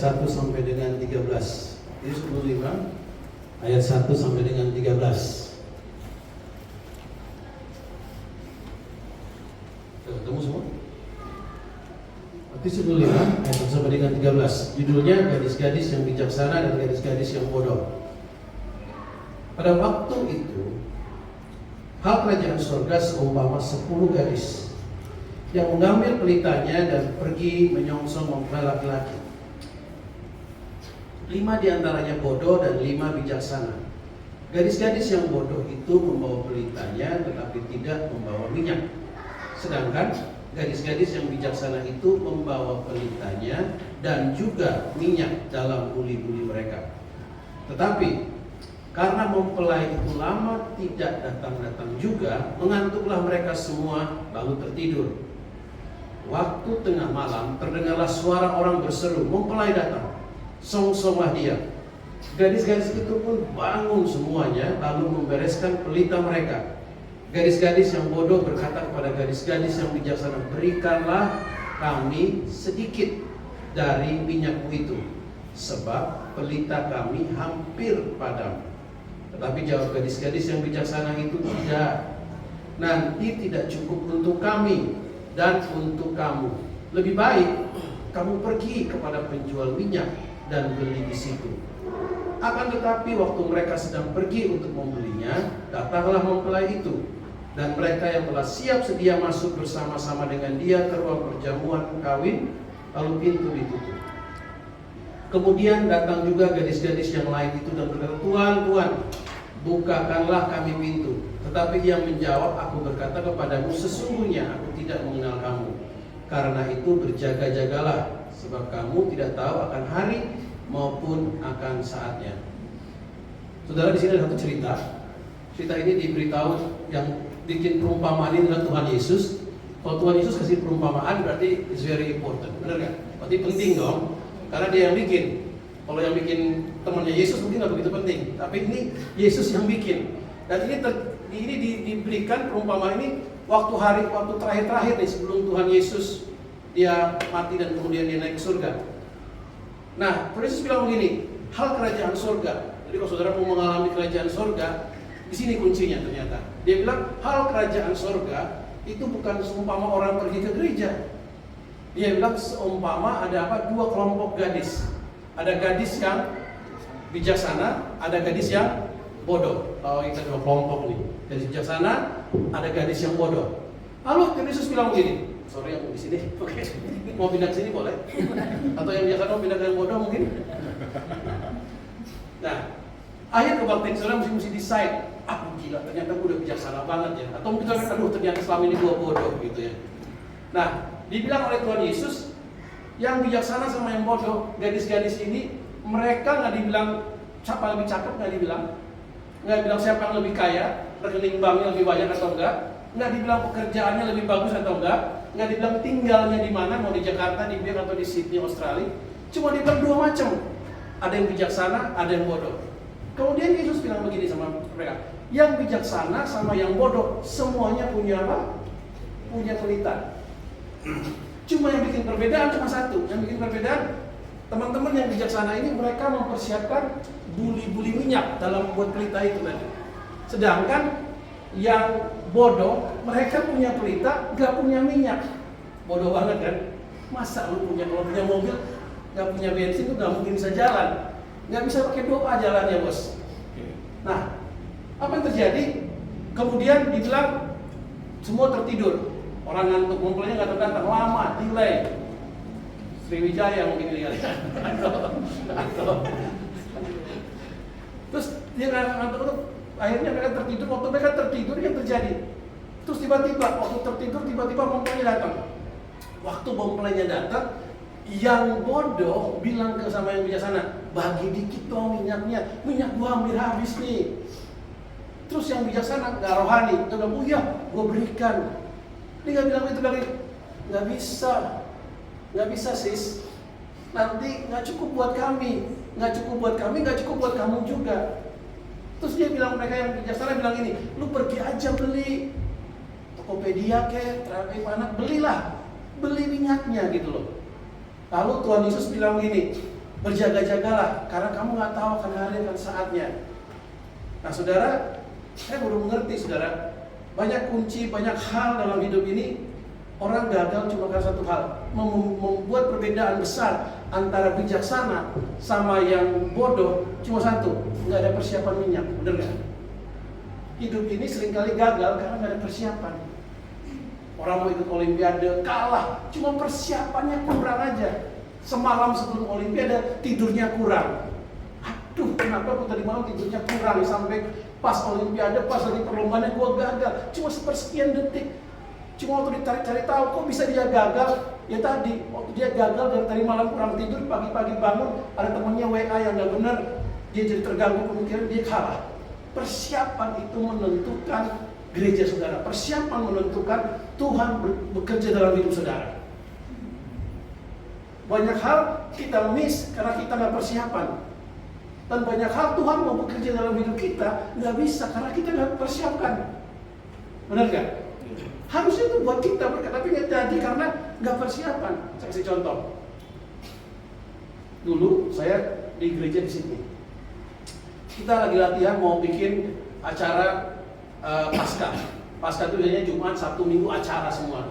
1 sampai dengan 13. Yesus 25 ayat 1 sampai dengan 13. Ketemu semua? Matius 25 ayat 1 sampai dengan 13. Judulnya gadis-gadis yang bijaksana dan gadis-gadis yang bodoh. Pada waktu itu, hal kerajaan surga seumpama 10 gadis yang mengambil pelitanya dan pergi menyongsong mempelai laki-laki. 5 diantaranya bodoh dan 5 bijaksana. Gadis-gadis yang bodoh itu membawa pelitanya tetapi tidak membawa minyak. Sedangkan gadis-gadis yang bijaksana itu membawa pelitanya dan juga minyak dalam buli-buli mereka. Tetapi karena mempelai itu lama tidak datang-datang juga, mengantuklah mereka semua lalu tertidur. Waktu tengah malam terdengarlah suara orang berseru, "Mempelai datang, songsonglah dia." Gadis-gadis itu pun bangun semuanya lalu membereskan pelita mereka. Gadis-gadis yang bodoh berkata kepada gadis-gadis yang bijaksana, "Berikanlah kami sedikit dari minyakmu itu, sebab pelita kami hampir padam." Tetapi jawab gadis-gadis yang bijaksana itu, "Tidak, nanti tidak cukup untuk kami dan untuk kamu. Lebih baik kamu pergi kepada penjual minyak dan beli di situ." Akan tetapi waktu mereka sedang pergi untuk membelinya, datanglah mempelai itu, dan mereka yang telah siap sedia masuk bersama-sama dengan dia ke ruang perjamuan kawin, lalu pintu ditutup. Kemudian datang juga gadis-gadis yang lain itu dan berkata, "Tuan, Tuan, bukakanlah kami pintu." Tetapi ia menjawab, "Aku berkata kepadamu, sesungguhnya aku tidak mengenal kamu. Karena itu berjaga-jagalah, sebab kamu tidak tahu akan hari maupun akan saatnya." Saudara, di sini ada satu cerita. Cerita ini diberitahu, yang bikin perumpamaan ini adalah Tuhan Yesus. Kalau Tuhan Yesus kasih perumpamaan berarti it's very important, benar nggak? Berarti penting dong, karena dia yang bikin. Kalau yang bikin temannya Yesus mungkin nggak begitu penting, tapi ini Yesus yang bikin. Dan ini diberikan perumpamaan ini waktu terakhir nih sebelum Tuhan Yesus dia mati dan kemudian dia naik ke surga. Nah, Yesus bilang begini, hal kerajaan surga. Jadi kalau saudara mau mengalami kerajaan surga, di sini kuncinya ternyata. Dia bilang hal kerajaan surga itu bukan seumpama orang pergi ke gereja. Dia bilang seumpama ada apa? 2 kelompok gadis. Ada gadis yang bijaksana, ada gadis yang bodoh. Oh, kita 2 kelompok nih. Gadis bijaksana, ada gadis yang bodoh. Lalu Yesus bilang begini, sorry yang di sini, oke, mau pindah ke sini boleh? Atau yang bijaksana mau pindah ke yang bodoh mungkin? Nah, akhir kebaktian saudara mesti decide, gila ternyata gue udah bijaksana banget ya. Atau mungkin aduh ternyata selama ini gue bodoh gitu ya. Nah, dibilang oleh Tuhan Yesus, yang bijaksana sama yang bodoh, gadis-gadis ini, mereka nggak dibilang siapa lebih cakep, nggak dibilang siapa yang lebih kaya, rekening banknya lebih banyak atau nggak dibilang pekerjaannya lebih bagus atau nggak dibilang tinggalnya di mana, mau di Jakarta, di Biak atau di Sydney, Australia, cuma dibilang 2 macam, ada yang bijaksana, ada yang bodoh. Kemudian Yesus bilang begini sama mereka, yang bijaksana sama yang bodoh semuanya punya apa? Punya pelita. Cuma yang bikin perbedaan cuma satu. Yang bikin perbedaan, teman-teman yang bijaksana ini mereka mempersiapkan buli-buli minyak dalam membuat pelita itu tadi. Sedangkan yang bodoh, mereka punya pelita, nggak punya minyak. Bodoh banget kan? Masa lu kalau punya mobil, nggak punya bensin, lu nggak mungkin bisa jalan. Nggak bisa pakai doa jalannya, bos. Nah, apa yang terjadi? Kemudian dibilang semua tertidur. Orang ngantuk, mempelainya nggak datang, lama, delay. Sriwijaya mungkin dia lihat. Terus dia ngantuk, akhirnya mereka tertidur. Waktu mereka tertidur, yang terjadi? Terus tiba-tiba, waktu tertidur, tiba-tiba mempelainya datang. Waktu mempelainya datang, yang bodoh bilang ke sama yang bijaksana, "Bagi dikit dong minyaknya, minyak gua hampir habis nih." Terus yang bijaksana nggak rohani, dia bilang, "Oh iya, gua berikan." Dia nggak bilang itu kali, nggak bisa sis. Nanti nggak cukup buat kami, nggak cukup buat kamu juga. Terus dia bilang, mereka yang bijaksana bilang ini, "Lu pergi aja beli Tokopedia Traffic mana, beli minyaknya gitu loh." Lalu Tuhan Yesus bilang gini, Berjaga-jagalah, karena kamu nggak tahu akan hari akan saatnya. Nah saudara, saya baru mengerti saudara, banyak kunci, banyak hal dalam hidup ini. Orang gagal cuma karena satu hal, membuat perbedaan besar antara bijaksana sama yang bodoh cuma satu, nggak ada persiapan minyak, bener nggak? Hidup ini seringkali gagal karena nggak ada persiapan. Orang mau ikut olimpiade kalah, cuma persiapannya kurang aja. Semalam sebelum olimpiade tidurnya kurang. Aduh, kenapa aku tadi malam tidurnya kurang sampai pas olimpiade, pas lagi perlombaannya gue gagal, cuma sepersekian detik. Cuma waktu dicari tahu kok bisa dia gagal, ya tadi waktu dia gagal dari malam kurang tidur, pagi-pagi bangun ada temennya WA yang nggak benar, dia jadi terganggu pemikiran, dia kalah. Persiapan itu menentukan gereja saudara, persiapan menentukan Tuhan bekerja dalam hidup saudara. Banyak hal kita miss karena kita nggak persiapan, dan banyak hal Tuhan mau bekerja dalam hidup kita nggak bisa karena kita nggak persiapkan, benar nggak? Harusnya itu buat kita berkat, tapi nggak jadi karena nggak persiapan. Saya kasih contoh. Dulu saya di gereja di sini, kita lagi latihan mau bikin acara Paskah. Paskah itu biasanya Jumat, Sabtu, Minggu acara semua.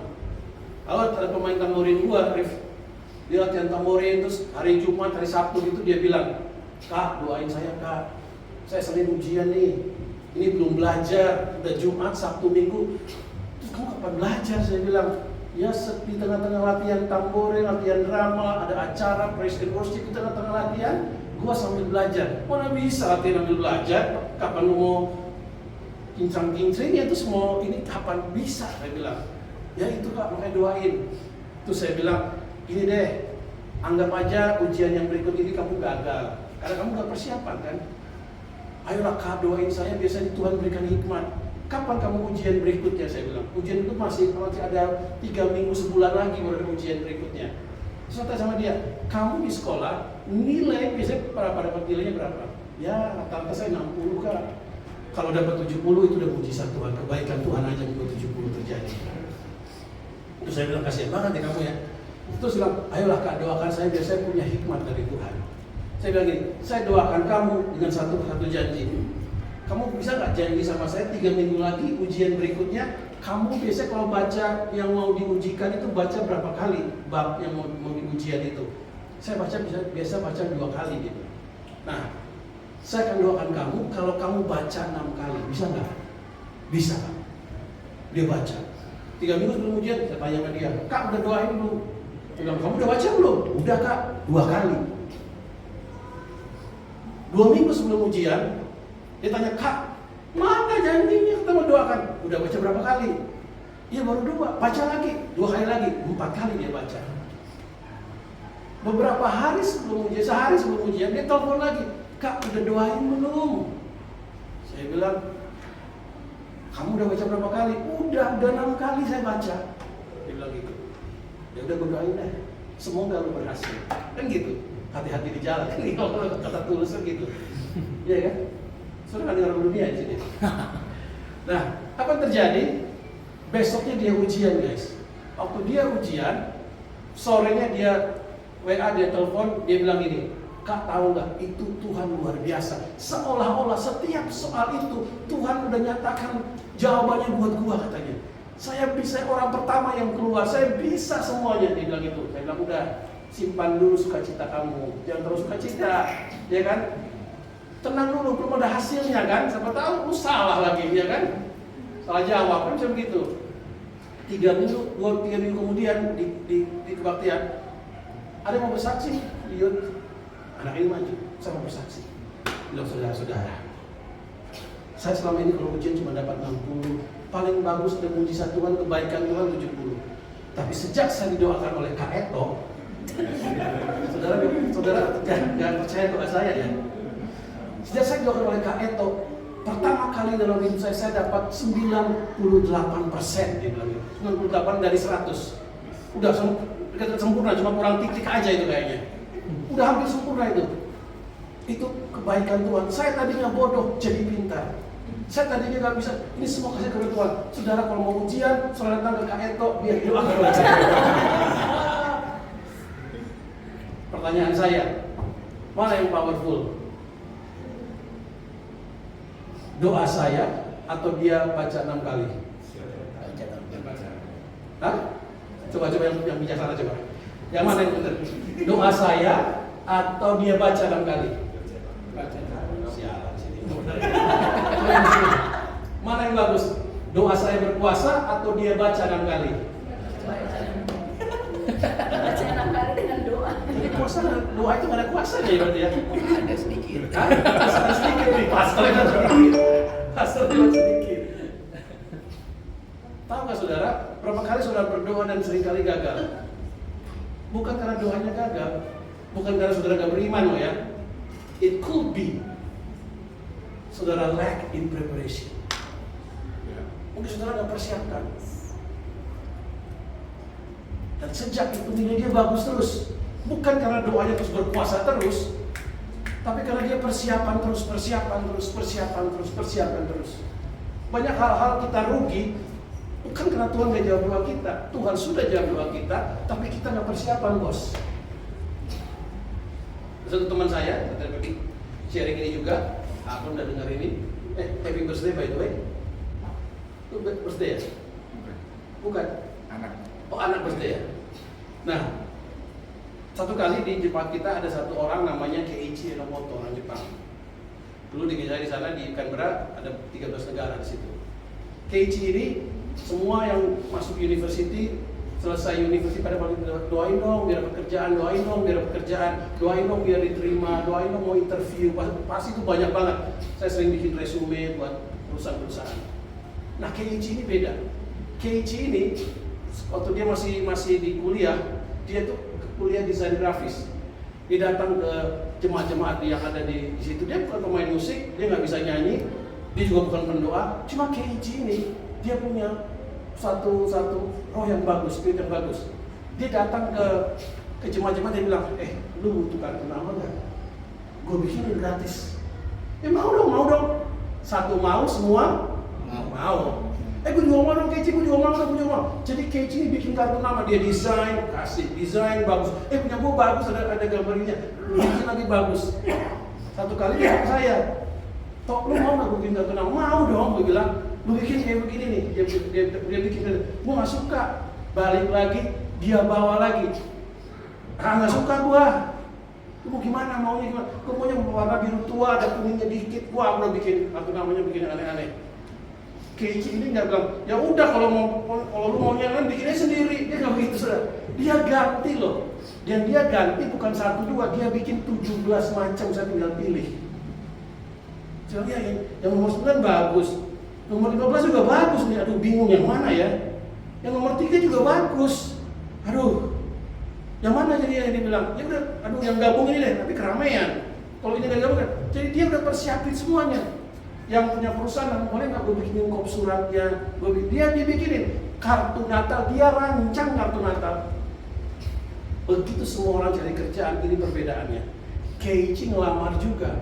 Lalu ada pemain tamborin gua, Rif, dia latihan tamborin, terus hari Jumat, hari Sabtu itu dia bilang, "Kak, doain saya Kak, saya Senin ujian nih, ini belum belajar, udah Jumat, Sabtu, Minggu. Kamu kapan belajar?" Saya bilang, ya di tengah-tengah latihan tamborin, latihan drama, ada acara praise and worship, di tengah-tengah latihan gua sambil belajar. Mana bisa latihan sambil belajar? Kapan lu mau kincang-kincring ya, itu semua ini kapan bisa? Saya bilang, ya itu Kak, makanya doain. Terus saya bilang, ini deh, anggap aja ujian yang berikut ini kamu gagal karena kamu gak persiapan kan. Ayolah Kak, doain saya, biasanya Tuhan berikan hikmat. Kapan kamu ujian berikutnya? Saya bilang, ujian itu masih ada 3 minggu, sebulan lagi baru ada ujian berikutnya. Terus saya tanya sama dia, kamu di sekolah nilai biasanya pada dapat nilainya berapa? Ya rata-rata saya 60 Kak. Kalau dapat 70 itu udah mujizat Tuhan, kebaikan Tuhan aja membuat 70 terjadi. Terus saya bilang, kasihan banget ya kamu ya. Terus bilang, ayolah Kak, doakan saya biar saya punya hikmat dari Tuhan. Saya bilang gini, saya doakan kamu dengan satu janji. Kamu bisa nggak janji sama saya 3 minggu lagi ujian berikutnya, kamu biasanya kalau baca yang mau diujikan itu baca berapa kali bab yang mau diujian itu? Saya baca biasa baca 2 kali gitu. Nah, saya akan doakan kamu kalau kamu baca 6 kali, bisa nggak? Bisa Kak. Dia baca 3 minggu sebelum ujian, saya tanya ke dia, Kak udah doain belum? Dia bilang, kamu udah baca belum? Udah Kak, 2 kali. 2 minggu sebelum ujian, dia tanya, Kak, mana janjinya kita mau doakan? Udah baca berapa kali? Iya baru 2, baca lagi, 2 kali lagi, 4 kali dia baca. Beberapa hari sebelum ujian, sehari sebelum ujian, dia telepon lagi, Kak udah doain belum? Saya bilang, kamu udah baca berapa kali? Udah 6 kali saya baca. Dia bilang gitu. Ya udah gue doain deh, semoga lu berhasil. Kan gitu, hati-hati di jalan, kalau kata tulus kan gitu. Iya kan? Sudah kan orang dunia di sini. Nah, apa yang terjadi? Besoknya dia ujian guys. Waktu dia ujian, sorenya dia WA, dia telepon, dia bilang gini, Kak tahu nggak? Itu Tuhan luar biasa. Seolah-olah setiap soal itu Tuhan udah nyatakan jawabannya buat gua katanya. Saya bisa orang pertama yang keluar, saya bisa semuanya. Dia bilang gitu. Saya bilang udah simpan dulu sukacita kamu, jangan terus sukacita, ya kan? Tenang dulu, belum ada hasilnya kan? Siapa tahu lu salah lagi, ya kan? Salah jawab kan bisa begitu. 3 minggu kemudian di kebaktian, ada yang mau bersaksi, lihat anak ini maju, saya mau bersaksi. Bilang saudara-saudara, saya selama ini kalau ujian cuma dapat 60, paling bagus dan mujizat Tuhan, kebaikan Tuhan 70. Tapi sejak saya didoakan oleh Kak Eto, saudara jangan percaya doa saya ya. Sejak saya didoakan oleh Kak Eto, pertama kali dalam hidup saya dapat 98%, dia bilang 98 dari 100. Udah sempurna, cuma kurang titik aja itu kayaknya. Udah hampir sempurna itu. Itu kebaikan Tuhan. Saya tadinya bodoh jadi pintar. Saya tadinya nggak bisa. Ini semua kasih kepada Tuhan. Saudara kalau mau ujian, saudara datang ke Kak Eto biar doakan oleh saya. Pertanyaan saya, Mana yang powerful? Doa saya atau dia baca 6 kali? Hah? Coba yang bijaksana coba. Yang mana yang benar? Doa saya atau dia baca 6 kali? Sialan sini. Mana yang bagus? Doa saya berkuasa atau dia baca 6 kali? Baca 6 kali dengan doa. Kuasa, doa itu nggak ada kuasanya ya berarti ya? Ada sedikit. Ada sedikit nih, pastornya sedikit. Pastornya sedikit. Tahu nggak saudara, berapa kali saudara berdoa dan seringkali gagal? Bukan karena doanya gagal, bukan karena saudara nggak beriman loh ya. It could be saudara lack in preparation. Mungkin saudara nggak persiapkan. Dan sejak itu nilai dia bagus terus. Bukan karena doanya terus berkuasa terus, tapi karena dia persiapan terus. Banyak hal-hal kita rugi, bukan karena Tuhan nggak jawab doa kita. Tuhan sudah jawab doa kita, tapi kita nggak persiapan, bos. Satu teman saya, tadi sharing ini juga, aku udah dengar ini. Happy birthday by the way. Itu birthday ya? Bukan? Anak. Oh, anak birthday ya? Nah, satu kali di Jepang kita ada satu orang namanya Keiichi Enomoto, orang Jepang. Dulu di gereja di sana di Canberra ada 13 negara di situ. Keiichi ini semua yang masuk university, selesai university pada doain dong biar pekerjaan, doain dong biar diterima, doain dong mau interview. Pasti itu banyak banget. Saya sering bikin resume buat perusahaan-perusahaan. Nah, Keiichi ini beda. Keiichi ini waktu dia masih di kuliah, dia tuh kuliah desain grafis. Dia datang ke jemaat-jemaat yang ada di situ. Dia bukan pemain musik, dia nggak bisa nyanyi, dia juga bukan pendoa. Cuma Keiichi ini dia punya satu roh yang bagus, spirit yang bagus. Dia datang ke jemaat-jemaat, dia bilang, lu butuh kartu nama nggak? Gue bikinin gratis. Mau dong. Satu mau, semua mau. Gue juga mau dong Keiichi, gue juga mau. Jadi Keiichi ini bikin kartu nama, dia desain, kasih desain bagus. Punya gue bagus, ada gambarnya, bikin lagi bagus. Satu kali dia saya, Tok, lu mau nggak gue bikin kartu nama? Mau dong, gue bilang. Lu bikin kayak begini nih, dia bikin, gue nggak suka. Balik lagi, dia bawa lagi. Nggak suka gue. Lu mau gimana? Maunya gimana? Gue maunya warna biru tua, ada kuningnya dikit. Gue udah bikin kartu namanya bikin aneh-aneh. Keiichi ini nggak bilang, ya udah kalau lu maunya kan bikinnya sendiri. Dia nggak begitu, saudara. Dia ganti loh. Dan dia ganti bukan 1, 2, dia bikin 17 macam, saya tinggal pilih. Saya lihat yang nomor 9 bagus, nomor 15 juga bagus nih. Aduh, bingung yang mana ya. Yang nomor 3 juga bagus. Aduh, yang mana jadi yang dibilang? Ya udah, aduh yang gabung ini deh, tapi keramaian. Kalau ini nggak gabung kan, jadi dia udah persiapin semuanya. Yang punya perusahaan, boleh nggak gue bikinin kop suratnya? Dia bikinin kartu Natal, dia rancang kartu Natal. Begitu semua orang cari kerjaan, ini perbedaannya. Keiichi ngelamar juga.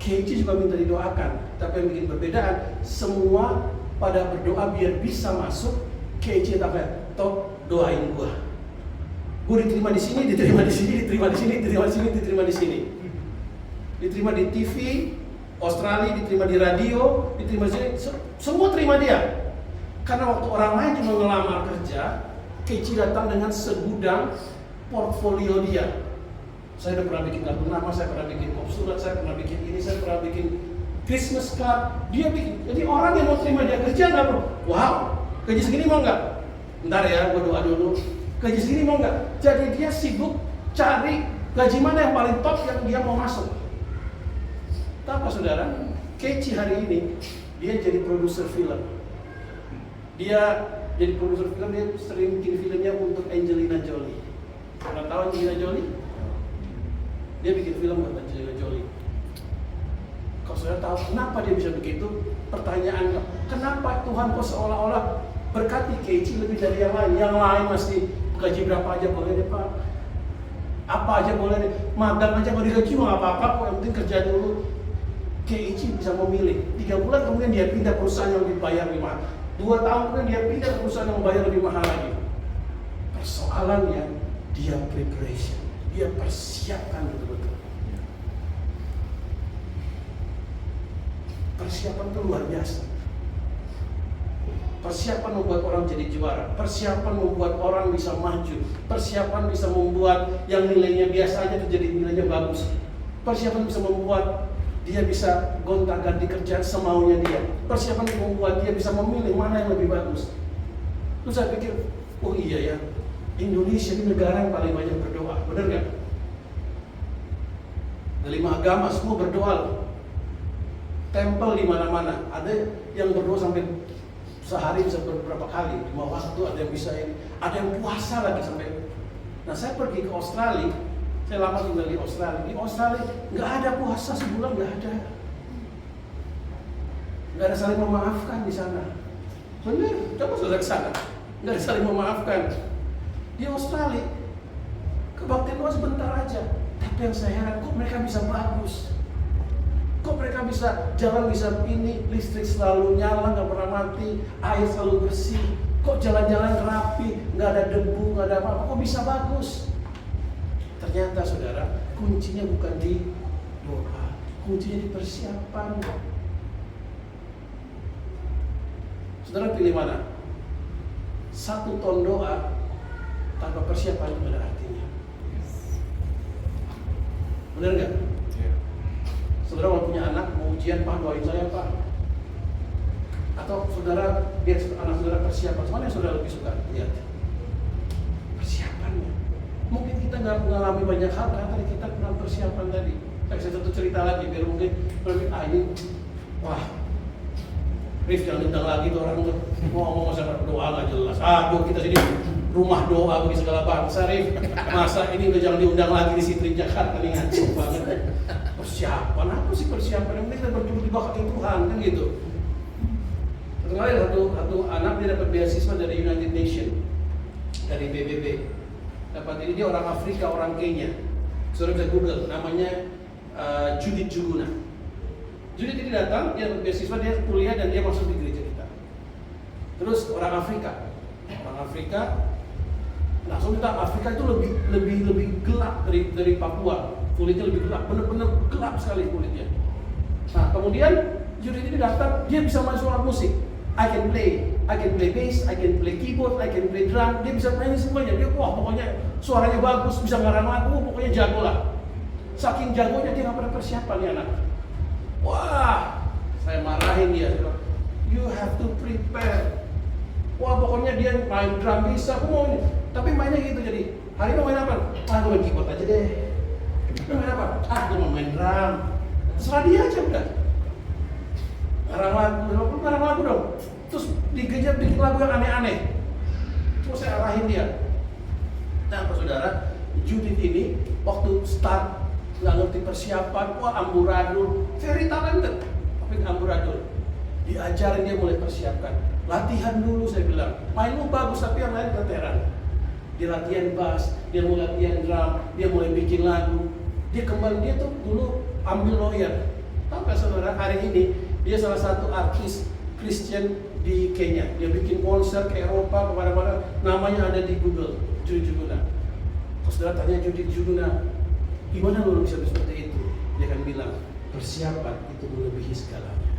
Keiichi juga minta didoakan, tapi yang bikin perbedaan, semua pada berdoa biar bisa masuk. Keiichi tapi Tok, doain gua. Gua diterima di sini, diterima di sini, diterima di sini, diterima di sini, diterima di sini. Diterima di TV Australia, diterima di radio, diterima di sini, semua terima dia. Karena waktu orang lain cuma ngelamar kerja, Keiichi datang dengan segudang portfolio dia. Saya udah pernah bikin kartu nama, saya pernah bikin kop surat, saya pernah bikin ini, saya pernah bikin Christmas card. Dia bikin. Jadi orang yang mau terima dia kerja nggak bro? Wow, gaji segini mau nggak? Bentar ya, gue doa dulu. Gaji segini mau nggak? Jadi dia sibuk cari gaji mana yang paling top yang dia mau masuk. Tahu apa saudara? Keiichi hari ini dia jadi produser film. Dia jadi produser film, dia sering bikin filmnya untuk Angelina Jolie. Pernah tahu Angelina Jolie? Dia bikin film buat Angelina Jolie. Kalau saudara tahu kenapa dia bisa begitu? Pertanyaan, kenapa Tuhan kok seolah-olah berkati Keiichi lebih dari yang lain? Yang lain masih gaji berapa aja boleh deh Pak. Apa aja boleh deh. Magang aja nggak digaji nggak apa-apa kok, yang penting kerja dulu. Keiichi bisa memilih. 3 bulan kemudian dia pindah perusahaan yang dibayar lebih mahal. 2 tahun kemudian dia pindah ke perusahaan yang membayar lebih mahal lagi. Persoalannya dia preparation. Dia persiapkan betul-betul. Persiapan itu luar biasa. Persiapan membuat orang jadi juara. Persiapan membuat orang bisa maju. Persiapan bisa membuat yang nilainya biasa aja itu jadi nilainya bagus. Persiapan bisa membuat dia bisa gonta-ganti kerjaan semaunya dia. Persiapan membuat dia bisa memilih mana yang lebih bagus. Terus saya pikir, oh iya ya, Indonesia ini negara yang paling banyak berdoa, benar nggak? Dari 5 agama semua berdoa loh. Tempel di mana-mana, ada yang berdoa sampai sehari bisa beberapa kali, 5 waktu, ada yang bisa ini, ada yang puasa lagi sampai. Nah saya pergi ke Australia, saya lama tinggal di Australia. Di Australia nggak ada puasa sebulan, nggak ada saling memaafkan di sana. Benar, coba sudah ke sana, nggak ada saling memaafkan. Di Australia kebaktian doa sebentar aja, tapi yang saya heran kok mereka bisa bagus. Kok mereka bisa jalan bisa ini, listrik selalu nyala, nggak pernah mati, air selalu bersih. Kok jalan-jalan rapi, nggak ada debu, nggak ada apa-apa, kok bisa bagus? Ternyata saudara, kuncinya bukan di doa, kuncinya di persiapan. Saudara pilih mana? 1 ton doa tanpa persiapan itu ada artinya. Benar nggak? Saudara kalau punya anak, mau ujian, Pak doain saya Pak. Atau saudara lihat anak saudara persiapan, mana yang saudara lebih suka? Lihat persiapannya. Mungkin kita nggak mengalami banyak hal karena tadi kita kurang persiapan tadi. Saya satu cerita lagi biar mungkin ini, wah, Rif jangan undang lagi tuh orang tuh ngomong masalah doa nggak jelas. Aduh kita sini rumah doa bagi segala bangsa, Rif. Masa ini udah jangan diundang lagi di Sitri Jakarta nih, ngaco banget. Persiapan apa sih persiapan? Yang penting kita bertumbuh di bawah Tuhan kan gitu. Satu kali satu anak dia dapat beasiswa dari United Nations, dari PBB. Dapat ini, dia orang Afrika, orang Kenya. Saudara bisa Google, namanya Judith Juguna. Judith ini datang, dia dapat beasiswa, dia kuliah dan dia masuk di gereja kita. Terus orang Afrika, langsung kita Afrika itu lebih gelap dari Papua. Kulitnya lebih gelap, benar-benar gelap sekali kulitnya. Nah kemudian Judith ini datang, dia bisa main alat musik. I can play bass, I can play keyboard, I can play drum. Dia bisa main semuanya. Dia wah pokoknya suaranya bagus, bisa ngarang lagu, pokoknya jago lah. Saking jagonya dia nggak pernah persiapan nih anak. Wah, saya marahin dia. You have to prepare. Wah pokoknya dia main drum bisa, aku mau ini. Tapi mainnya gitu jadi. Hari ini mau main apa? Aku main keyboard aja deh. Lu main apa? Gue mau main drum. Terserah dia aja udah. Ngarang lagu dong. Terus digejar bikin lagu yang aneh-aneh. Terus saya arahin dia. Nah, saudara, Judith ini waktu start nggak ngerti persiapan, wah amburadul, very talented, tapi amburadul. Diajarin dia mulai persiapkan. Latihan dulu saya bilang. Main lu bagus tapi yang lain keteteran. Dia latihan bass, dia mulai latihan drum, dia mulai bikin lagu. Dia kembali, dia tuh dulu ambil lawyer. Tahu nggak saudara, hari ini dia salah satu artis Christian di Kenya. Dia bikin konser ke Eropa, kemana-mana. Namanya ada di Google, Judith Juguna. Terus saudara tanya Judith Juguna, gimana lu bisa seperti itu? Dia akan bilang, persiapan itu melebihi segalanya.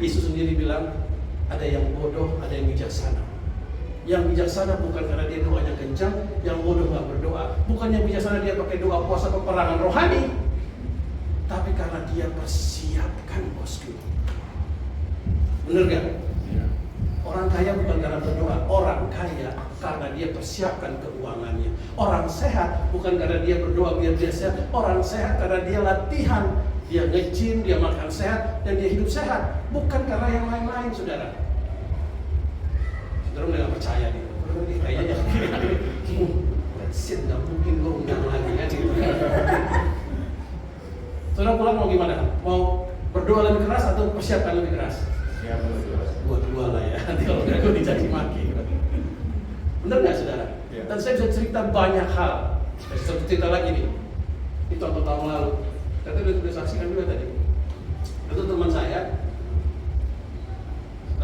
Yesus sendiri bilang, ada yang bodoh, ada yang bijaksana. Yang bijaksana bukan karena dia doanya kencang, yang bodoh nggak berdoa. Bukan yang bijaksana dia pakai doa puasa peperangan rohani, tapi karena dia persiapkan bosku. Bener gak? Ya. Orang kaya bukan karena berdoa, orang kaya karena dia persiapkan keuangannya. Orang sehat bukan karena dia berdoa biar dia sehat, orang sehat karena dia latihan, dia nge-gym, dia makan sehat, dan dia hidup sehat. Bukan karena yang lain-lain, saudara. Saudara udah gak percaya nih, kayaknya shit, gak mungkin gue undang lagi kan gitu. Saudara pulang mau gimana? Mau berdoa lebih keras atau persiapkan lebih keras? Ya, dua-dua lah ya, nanti kalau enggak gue dicaci maki. Bener gak saudara? Ya. Dan saya bisa cerita banyak hal. Saya cerita lagi nih, itu tahun lalu. Tadi udah saksikan juga tadi. Itu teman saya,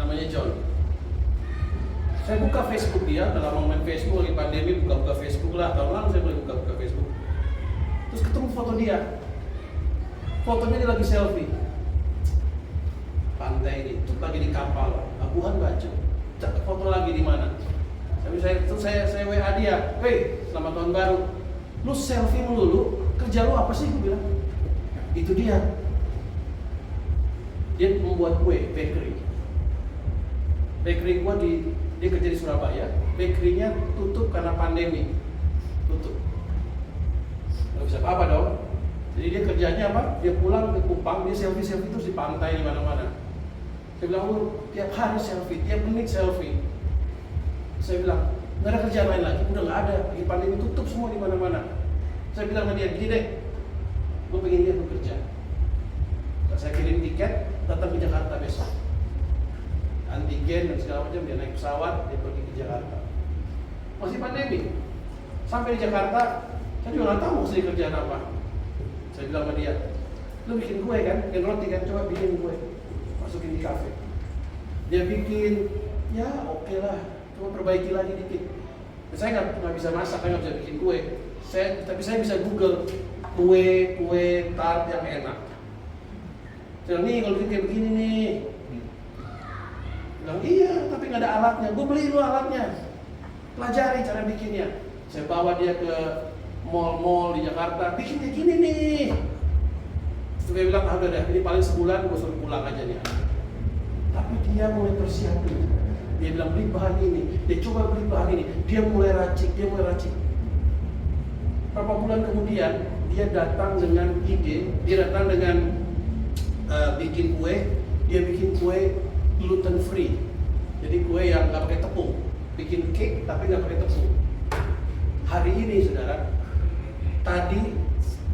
namanya John. Saya buka Facebook dia, udah lama main Facebook, lagi pandemi buka-buka Facebook lah. Tahun lalu saya mulai buka-buka Facebook. Terus ketemu foto dia. Fotonya dia lagi selfie. pantai ini, itu lagi di kapal, abuhan baju, foto lagi di mana? Tapi saya WA dia, "Weh, selamat tahun baru. Lu selfie melulu, kerja lu apa sih?" Gue bilang. Itu dia membuat kue, bakery gua dia kerja di Surabaya, bakerynya tutup karena pandemi, tutup, nggak bisa apa dong. Jadi dia kerjanya apa? Dia pulang ke Kupang, dia selfie terus di pantai di mana-mana. Saya bilang, "Lu tiap hari selfie, tiap menit selfie." Saya bilang, "Nggak ada kerjaan lain lagi?" "Udah nggak ada, lagi pandemi tutup semua di mana-mana." Saya bilang sama dia, "Gini deh, gue pengen lihat lu kerja. Saya kirim tiket, datang ke Jakarta besok. Antigen dan segala macam, dia naik pesawat, dia pergi ke Jakarta. Masih pandemi. Sampai di Jakarta, saya juga nggak tahu mesti kerjaan apa. Saya bilang sama dia, "Lu bikin kue kan, bikin roti kan, coba bikin kue, masukin di kafe." Dia bikin, ya oke lah, cuma perbaiki lagi dikit. Saya nggak bisa masak, saya nggak bisa bikin kue. Tapi saya bisa Google kue tart yang enak. Saya bilang, "Nih kalau bikin kayak begini nih." Bilang, "Iya, tapi nggak ada alatnya." "Gue beli lu alatnya, pelajari cara bikinnya." Saya bawa dia ke mall-mall di Jakarta, "Bikin kayak gini nih." Terus dia bilang, "Ah udah deh, ini paling sebulan gue suruh pulang aja nih." Tapi dia mulai persiapin. Dia bilang, "Beli bahan ini," dia coba beli bahan ini, dia mulai racik. Beberapa bulan kemudian dia datang dengan ide, dia datang dengan bikin kue, dia bikin kue gluten free. Jadi kue yang nggak pakai tepung, bikin cake tapi nggak pakai tepung. Hari ini saudara,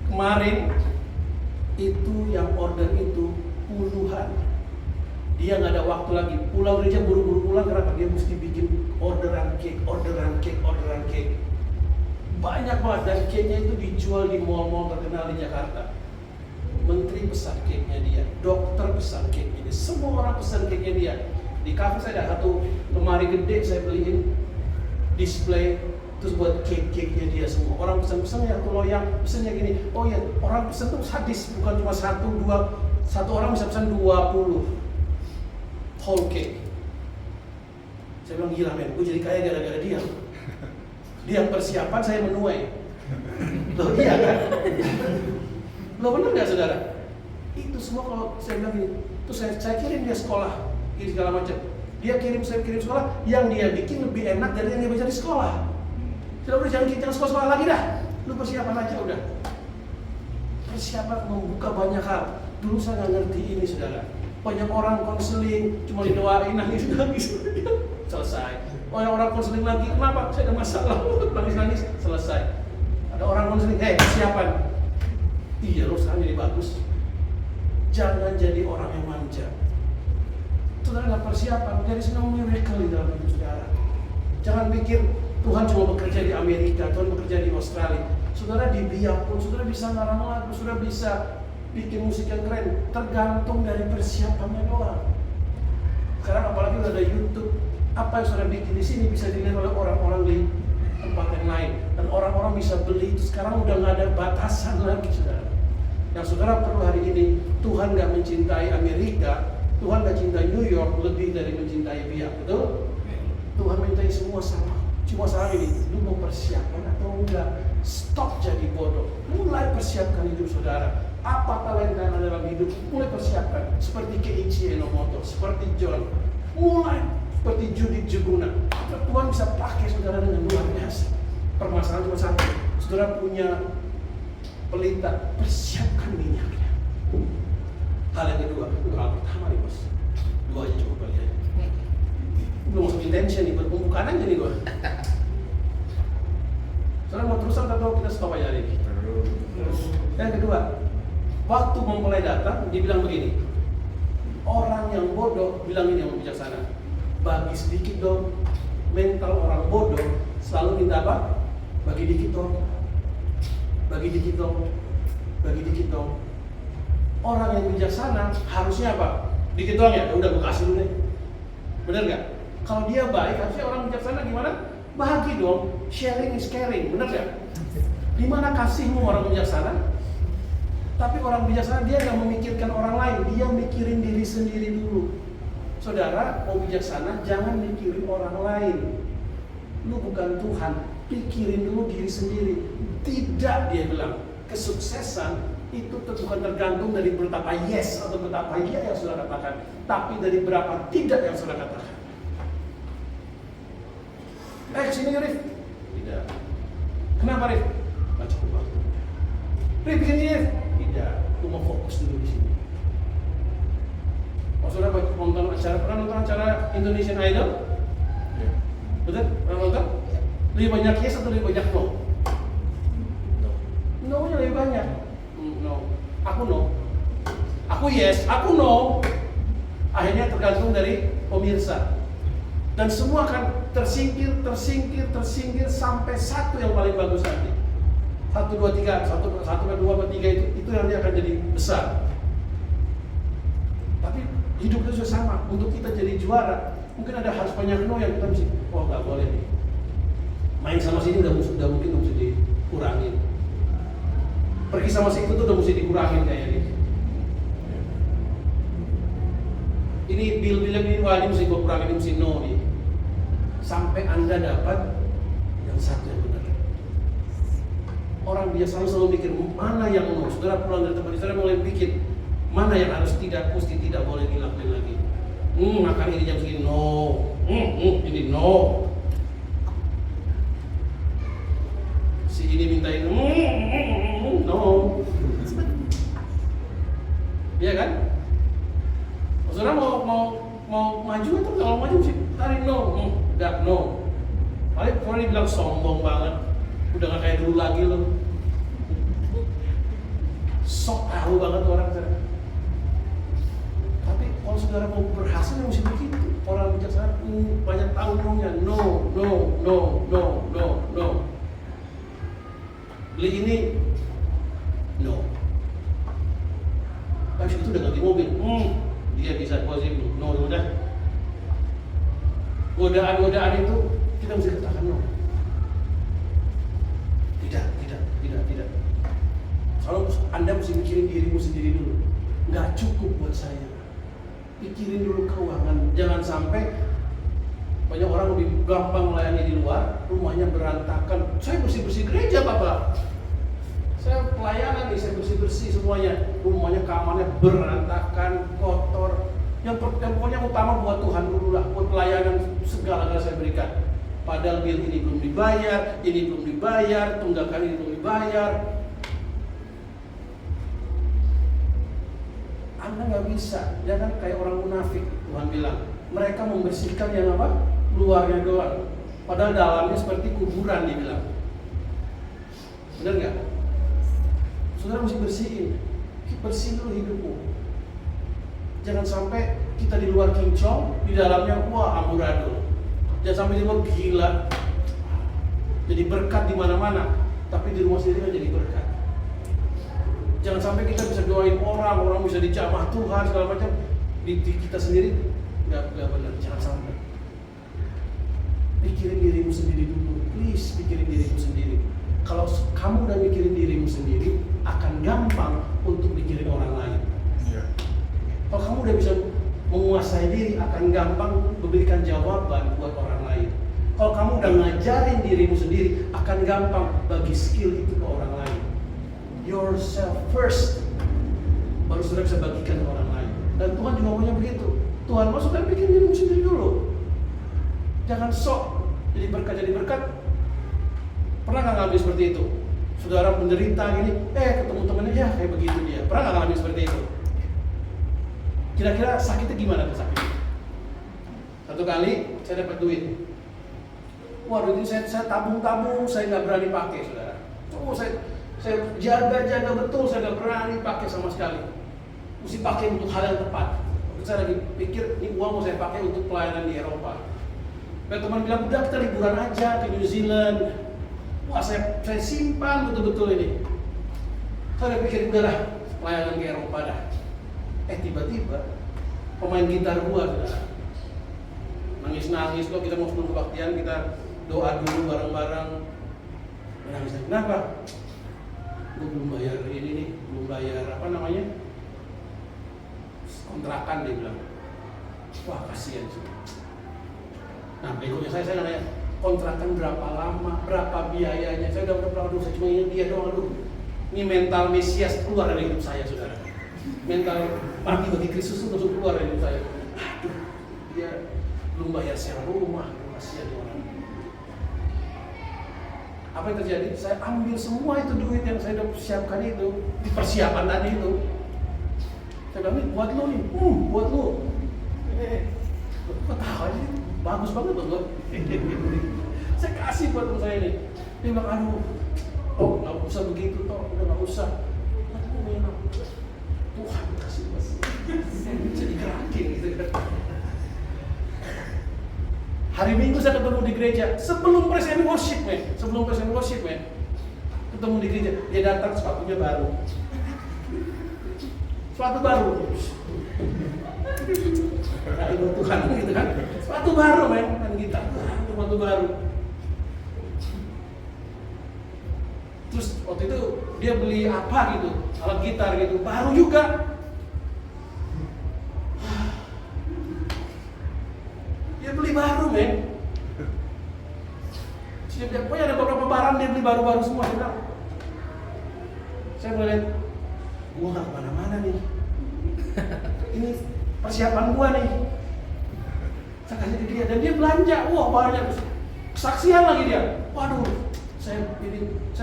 kemarin itu yang order itu puluhan. Dia nggak ada waktu lagi, pulang gereja buru-buru pulang. Kenapa? Dia mesti bikin orderan cake. Banyak banget, dan cake-nya itu dijual di mall-mall terkenal di Jakarta. Menteri pesan cake-nya dia, dokter pesan cake-nya dia, semua orang pesan cake-nya dia. Di kafe saya ada satu lemari gede, saya beliin display terus buat cake-nya dia semua. Orang pesan-pesan ya, kalau yang pesannya gini, oh ya orang pesan tuh sadis, bukan cuma satu orang bisa pesan 20 whole cake. Saya bilang, "Gila men, gue jadi kaya gara-gara dia." Dia persiapan, saya menuai. Loh iya kan? Loh benar nggak saudara? Itu semua kalau saya bilang gini, terus saya kirim dia sekolah, ini segala macam. Saya kirim sekolah, yang dia bikin lebih enak dari yang dia baca di sekolah. Sudah udah jangan sekolah lagi dah. Lu persiapan aja udah. Persiapan membuka banyak hal. Dulu saya nggak ngerti ini saudara. Banyak orang konseling, cuma didoain nangis, selesai. Orang konseling lagi, "Kenapa? Saya ada masalah." Nangis, selesai. Ada orang konseling, persiapan. Iya, lo sekarang jadi bagus. Jangan jadi orang yang manja. Saudara nggak persiapan, jadi senang miracle di dalam hidup saudara. Jangan pikir Tuhan cuma bekerja di Amerika, Tuhan bekerja di Australia. Saudara di biak pun, saudara bisa ngarang lagu, saudara bisa bikin musik yang keren. Tergantung dari persiapannya doang. Sekarang apalagi udah ada YouTube. Apa yang saudara bikin di sini bisa dilihat oleh orang-orang di tempat yang lain, dan orang-orang bisa beli. Sekarang udah nggak ada batasan lagi saudara. Yang saudara perlu hari ini, Tuhan nggak mencintai Amerika, Tuhan nggak cintai New York lebih dari mencintai biak, betul? Tuhan mencintai semua sama. Cuma saat ini, lu mau persiapkan atau enggak? Stop jadi bodoh. Mulai persiapkan hidup saudara. Apa talenta yang ada dalam hidup? Mulai persiapkan. Seperti Keiichi Enomoto, seperti John. Mulai seperti Judith Juguna. Tuhan bisa pakai saudara dengan luar biasa. Permasalahan cuma satu, saudara punya pelita, persiapkan minyaknya. Hal yang kedua, hal pertama nih bos, 2 aja cukup kali ya. Belum masuk intention nih, pembukaan aja nih gua. Saudara mau terusan atau kita stop aja hari ini? Yang kedua, waktu mempelai datang, dibilang begini, orang yang bodoh bilang ini yang bijaksana, bagi sedikit dong. Mental orang bodoh selalu minta apa? Bagi dikit dong. Orang yang bijaksana harusnya apa? Dikit doang ya? Udah gue kasih dulu deh. Bener nggak? Kalau dia baik, harusnya orang bijaksana gimana? Bahagi dong. Sharing is caring, bener nggak? Di mana kasihmu orang bijaksana? Tapi orang bijaksana dia nggak memikirkan orang lain, dia mikirin diri sendiri dulu. Saudara, mau bijaksana jangan mikirin orang lain. Lu bukan Tuhan, pikirin dulu diri sendiri. Tidak, dia bilang, kesuksesan itu bukan tergantung dari berapa yes atau berapa iya yang sudah katakan, tapi dari berapa tidak yang sudah katakan. Kesini Rif. Tidak. Kenapa Rif? Gak cukup waktu. Rif, begini Rif. Tidak, aku mau fokus dulu di sini. Saudara pernah nonton acara Indonesian Idol? Ya. Betul? Pernah nonton? Lebih banyak yes atau lebih banyak no? No-nya lebih banyak. No. Aku no. Aku yes, aku no. Akhirnya tergantung dari pemirsa. Dan semua akan tersingkir sampai satu yang paling bagus nanti. 1, 2, 3, 1, 2, 3 itu nanti akan jadi besar. Tapi hidup itu sudah sama. Untuk kita jadi juara, mungkin ada harus banyak no yang kita mesti, oh nggak boleh nih. Main sama sini udah mungkin mesti dikurangin. Pergi sama si itu tuh udah mesti dikurangin kayaknya. Ini bilang ini wah ini mesti gue kurangin, ini mesti no nih. Sampai Anda dapat yang satu yang benar. Orang biasa selalu mikir mana yang no. Saudara pulang dari tempat saudara mulai bikin mana yang harus tidak, mesti tidak boleh dilakukan lagi. Makan ini jam segini no. Ini no. Si ini mintain no. Iya kan? Saudara mau maju atau kalau maju sih tarik no. Enggak no. Paling kalau dibilang sombong banget. Udah gak kayak dulu lagi loh. Sok tahu banget orang saudara. Tapi kalau saudara mau berhasil ya mesti begitu. Orang bijaksana banyak tahu no-nya. No. Beli ini no. Habis itu udah ganti mobil. Dia bisa posisi dulu. No, udah. Godaan itu kita mesti katakan no. Tidak. Kalau Anda mesti mikirin dirimu sendiri dulu. Nggak cukup buat saya. Pikirin dulu keuangan. Jangan sampai banyak orang lebih gampang melayani di luar, rumahnya berantakan. Saya bersih-bersih gereja, Bapak. Saya pelayanan nih, saya bersih-bersih semuanya. Rumahnya, kamarnya berantakan, kotor. Yang pokoknya utama buat Tuhan dulu lah, buat pelayanan segala saya berikan. Padahal bil ini belum dibayar, tunggakan ini belum dibayar. Anda nggak bisa, jangan kayak orang munafik. Tuhan bilang, mereka membersihkan yang apa? Luarnya doang. Padahal dalamnya seperti kuburan, dibilang. Benar nggak? Saudara mesti bersihin dulu hidupmu. Jangan sampai kita di luar kinclong, di dalamnya wah amburadul. Jangan sampai di luar gila, jadi berkat di mana-mana, tapi di rumah sendiri kan jadi berkat. Jangan sampai kita bisa doain orang bisa dicamah Tuhan segala macam, di kita sendiri nggak benar. Jangan sampai. Pikirin dirimu sendiri dulu, please pikirin dirimu sendiri. Kalau kamu udah mikirin dirimu sendiri, akan gampang untuk mikirin orang lain. Yeah. Kalau kamu udah bisa menguasai diri, akan gampang memberikan jawaban buat orang lain. Kalau kamu udah ngajarin dirimu sendiri, akan gampang bagi skill itu ke orang lain. Yourself first, baru saudara bisa bagikan ke orang lain. Dan Tuhan juga maunya begitu. Tuhan mau saudara bikin dirimu sendiri dulu. Jangan sok jadi berkat. Pernah nggak ngalamin seperti itu? Saudara menderita gini, ketemu temennya ya kayak begitu dia. Pernah nggak ngalamin seperti itu? Kira-kira sakitnya gimana tuh sakitnya? Satu kali saya dapat duit. Waduh, ini saya tabung-tabung, saya nggak berani pakai, saudara. Saya jaga betul, saya nggak berani pakai sama sekali. Mesti pakai untuk hal yang tepat. Saya lagi pikir, ini uang mau saya pakai untuk pelayanan di Eropa. Dan teman bilang, udah kita liburan aja ke New Zealand. Wah, saya simpan betul-betul ini. Saya pikir, udahlah, pelayanan ke Eropa dah. Tiba-tiba pemain gitar gua sudah nangis-nangis. Kalau kita mau sebelum kebaktian, kita doa dulu bareng-bareng. Nangis. Kenapa? Gua belum bayar ini nih, belum bayar apa namanya? Kontrakan, dia bilang. Wah, kasihan sih. Nah, berikutnya saya nanya, kontrakan berapa lama, berapa biayanya? Saya udah berapa, aduh, saya cuma ingin dia doang, aduh. Ini mental Mesias keluar dari hidup saya, saudara. Mental mati bagi Kristus itu langsung keluar dari hidup saya. Aduh, dia belum bayar sewa rumah, kasihan orang. Apa yang terjadi? Saya ambil semua itu duit yang saya udah persiapkan itu, di persiapan tadi itu. Saya bilang, ini buat lo nih, buat lo. Kok tahu aja, bagus banget buat lo. Saya kasih buat teman saya nih. Dia bilang, aduh, oh nggak usah begitu toh, udah nggak usah. Tuhan kasih buat jadi gerakin gitu kan. Hari Minggu saya ketemu di gereja sebelum present worship, ketemu di gereja. Dia datang sepatunya baru, sepatu baru. Dari Tuhan gitu kan, sepatu baru kan kita, sepatu baru. Terus waktu itu dia beli apa gitu, alat gitar gitu, baru juga. Dia beli baru, pokoknya ada beberapa barang dia beli baru-baru semua. Dia bilang, saya melihat, gua nggak kemana-mana nih. Ini persiapan gua nih. Saya kasih ke dia dan dia belanja, wah banyak. Kesaksian lagi dia. Waduh, saya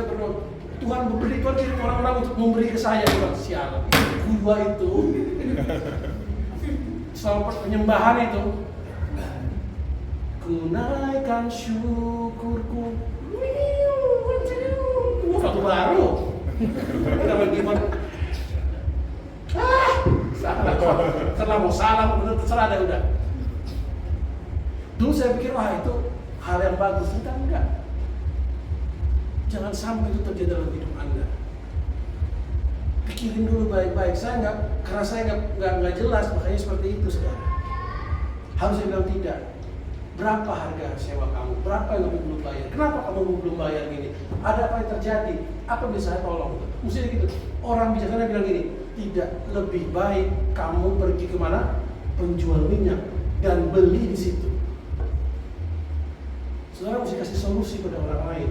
berdoa, Tuhan memberi, Tuhan kirim orang-orang untuk memberi ke saya. Tuhan, sialan, gua itu soal penyembahan itu, ku naikkan syukurku. Satu baru. Kenapa gimana? Setelah mau salam, bener terserah deh udah. Dulu saya pikir, wah itu hal yang bagus. Enggak. Jangan sampai itu terjadi dalam hidup Anda. Pikirin dulu baik-baik. Karena saya nggak jelas, makanya seperti itu, saudara. Harus saya bilang tidak. Berapa harga sewa kamu? Berapa yang kamu belum bayar? Kenapa kamu belum bayar gini? Ada apa yang terjadi? Apa yang bisa saya tolong? Mesti gitu. Orang bijaksana bilang gini, tidak lebih baik kamu pergi kemana? Penjual minyak dan beli di situ. Saudara mesti kasih solusi pada orang lain.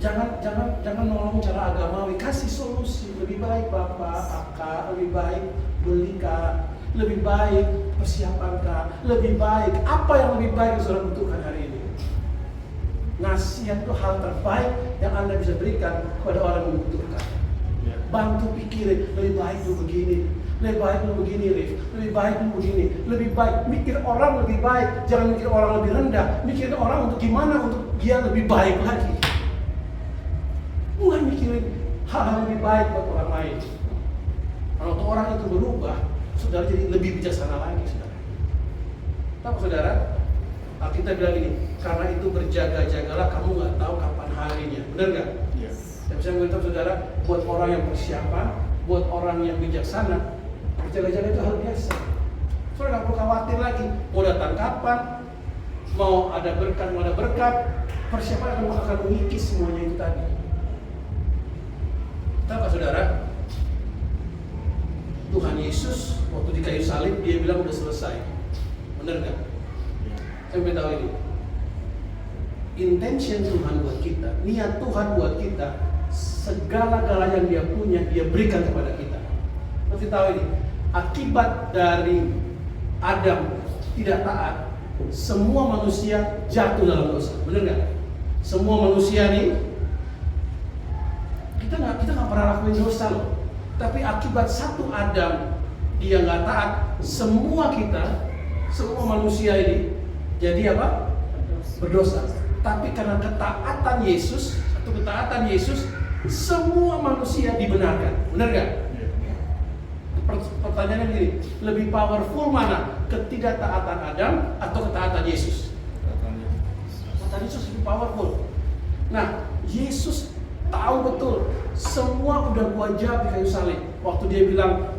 Jangan nolong cara agamawi, kasih solusi. Lebih baik Bapak, Kakak, lebih baik beli Kak, lebih baik persiapan Kak, lebih baik. Apa yang lebih baik yang saudara butuhkan hari ini? Nasihat itu hal terbaik yang Anda bisa berikan kepada orang yang membutuhkan. Bantu pikirin, lebih baik lu begini, lebih baik lu begini, Rif, lebih baik lu begini, lebih baik. Mikir orang lebih baik, jangan mikir orang lebih rendah. Mikirin orang untuk gimana, untuk dia lebih baik lagi. Mulai mikirin hal-hal lebih baik buat orang lain. Kalau orang itu berubah, saudara jadi lebih bijaksana lagi, saudara. Tahu saudara? Kita bilang ini, karena itu berjaga-jagalah, kamu nggak tahu kapan harinya. Benar nggak? Yes. Yang saya beritahu saudara, buat orang yang persiapan, buat orang yang bijaksana, berjaga-jaga itu hal biasa. Saudara nggak perlu khawatir lagi, mau datang kapan, mau ada berkat, persiapan akan mengikis semuanya itu tadi. Tahu nggak saudara? Tuhan Yesus waktu di kayu salib dia bilang udah selesai. Benar nggak? Saya beritahu ini. Intention Tuhan buat kita, niat Tuhan buat kita, segala-galanya yang dia punya dia berikan kepada kita. Mesti tahu ini. Akibat dari Adam tidak taat, semua manusia jatuh dalam dosa. Benar nggak? Semua manusia nih, kita nggak pernah lakuin dosa loh. Tapi akibat satu Adam dia nggak taat, semua manusia ini jadi apa? Berdosa. Tapi karena ketaatan Yesus, semua manusia dibenarkan. Benar nggak? Pertanyaannya begini, lebih powerful mana? Ketidaktaatan Adam atau ketaatan Yesus? Ketaatan Yesus lebih powerful. Nah, Yesus tahu betul semua udah gua jawab di kayu salib. Waktu dia bilang